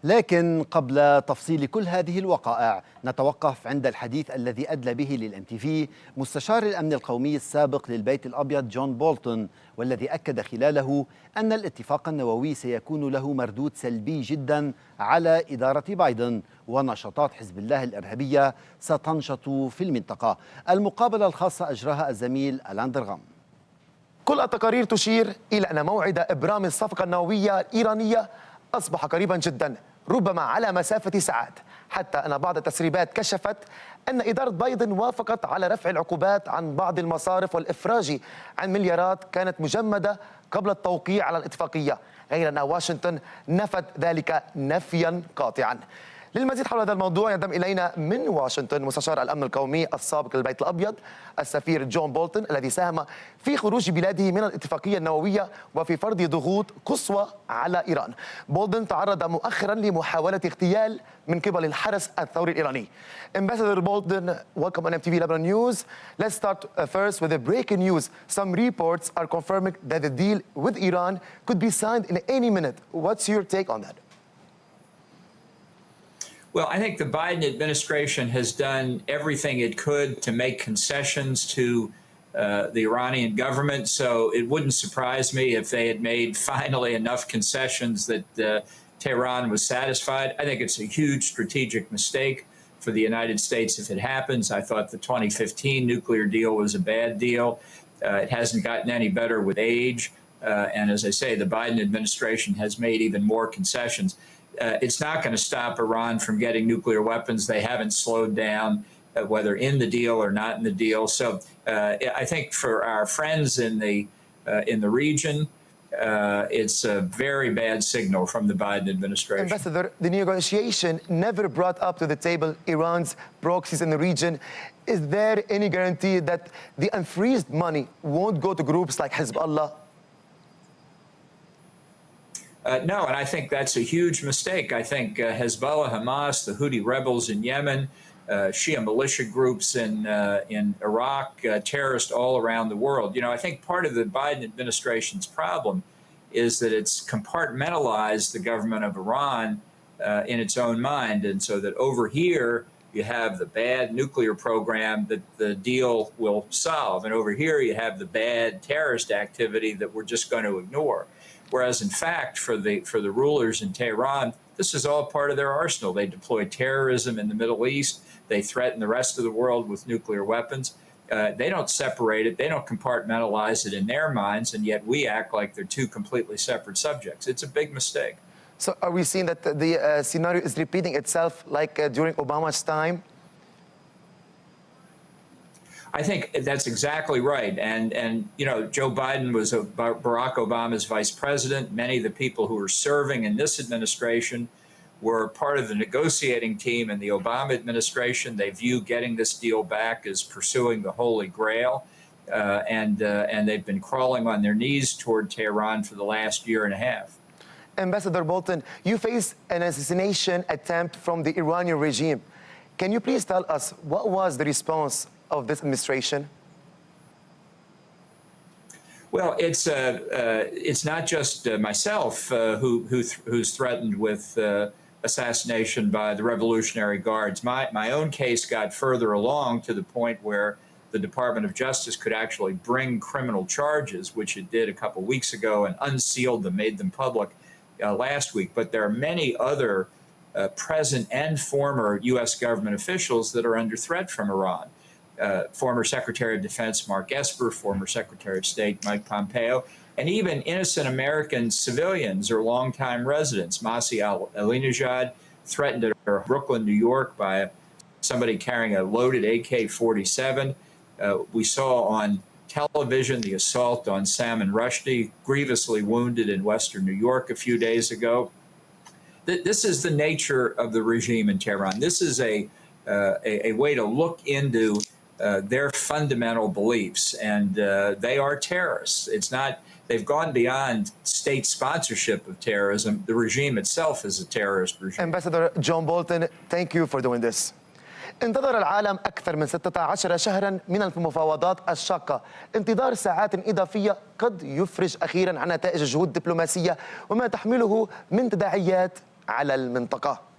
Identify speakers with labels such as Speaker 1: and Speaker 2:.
Speaker 1: لكن قبل تفصيل كل هذه الوقائع نتوقف عند الحديث الذي أدلى به للmtv مستشار الأمن القومي السابق للبيت الأبيض جون بولتن، والذي أكد خلاله أن الاتفاق النووي سيكون له مردود سلبي جدا على إدارة بايدن ونشاطات حزب الله الارهابية ستنشط في المنطقة. المقابلة الخاصة أجراها الزميل الأندرغام.
Speaker 2: كل التقارير تشير إلى أن موعد إبرام الصفقة النووية الإيرانية أصبح قريبا جدا، ربما على مسافة ساعات، حتى أن بعض التسريبات كشفت أن إدارة بايدن وافقت على رفع العقوبات عن بعض المصارف والإفراج عن مليارات كانت مجمدة قبل التوقيع على الاتفاقية، غير أن واشنطن نفت ذلك نفيا قاطعا. للمزيد حول هذا الموضوع ينضم إلينا من واشنطن مستشار الأمن القومي السابق للبيت الأبيض السفير جون بولتن، الذي ساهم في خروج بلاده من الاتفاقية النووية وفي فرض ضغوط قصوى على إيران. بولتن تعرض مؤخرا لمحاولة اغتيال من قبل الحرس الثوري الإيراني. Ambassador Bolton, welcome on MTV Lebanon News. Let's start first with the breaking news. Some reports are confirming that the deal with Iran could be signed in any minute. What's your take on that?
Speaker 3: Well, I think the Biden administration has done everything it could to make concessions to the Iranian government, so it wouldn't surprise me if they had made finally enough concessions that Tehran was satisfied. I think it's a huge strategic mistake for the United States if it happens. I thought the 2015 nuclear deal was a bad deal. It hasn't gotten any better with age, and as I say, the Biden administration has made even more concessions. It's not going to stop Iran from getting nuclear weapons. They haven't slowed down, whether in the deal or not in the deal. So I think for our friends in the region, it's a very bad signal from the Biden administration.
Speaker 2: Ambassador, the negotiation never brought up to the table Iran's proxies in the region. Is there any guarantee that the unfreezed money won't go to groups like Hezbollah?
Speaker 3: No, and I think that's a huge mistake. I think Hezbollah, Hamas, the Houthi rebels in Yemen, Shia militia groups in Iraq, terrorists all around the world. You know, I think part of the Biden administration's problem is that it's compartmentalized the government of Iran in its own mind. And so that over here, you have the bad nuclear program that the deal will solve. And over here, you have the bad terrorist activity that we're just going to ignore. Whereas, in fact, for the rulers in Tehran, this is all part of their arsenal. They deploy terrorism in the Middle East. They threaten the rest of the world with nuclear weapons. They don't separate it. They don't compartmentalize it in their minds, and yet we act like they're two completely separate subjects. It's a big mistake.
Speaker 2: So are we seeing that the scenario is repeating itself like during Obama's time?
Speaker 3: I think that's exactly right. And you know, Joe Biden was Barack Obama's vice president. Many of the people who were serving in this administration were part of the negotiating team in the Obama administration. They view getting this deal back as pursuing the Holy Grail. And they've been crawling on their knees toward Tehran for the last year and a half.
Speaker 2: Ambassador Bolton, you face an assassination attempt from the Iranian regime. Can you please tell us what was the response of this administration?
Speaker 3: Well, it's not just myself who's threatened with assassination by the Revolutionary Guards. My own case got further along to the point where the Department of Justice could actually bring criminal charges, which it did a couple weeks ago, and unsealed them, made them public last week. But there are many other present and former U.S. government officials that are under threat from Iran. Former Secretary of Defense Mark Esper, former Secretary of State Mike Pompeo, and even innocent American civilians or longtime residents. Masih Alinejad threatened at Brooklyn, New York by somebody carrying a loaded AK-47. We saw on television the assault on Salman Rushdie, grievously wounded in Western New York a few days ago. This is the nature of the regime in Tehran. This is a way to look into their fundamental beliefs, and they are terrorists. It's not, they've gone beyond state sponsorship of terrorism. The regime itself is a terrorist regime.
Speaker 2: Ambassador John Bolton, thank you for doing this. انتظر العالم أكثر من 16 شهرا من المفاوضات الشاقة. انتظار ساعات إضافية قد يفرج أخيرا عن نتائج الجهود الدبلوماسية وما تحمله من تداعيات على المنطقة.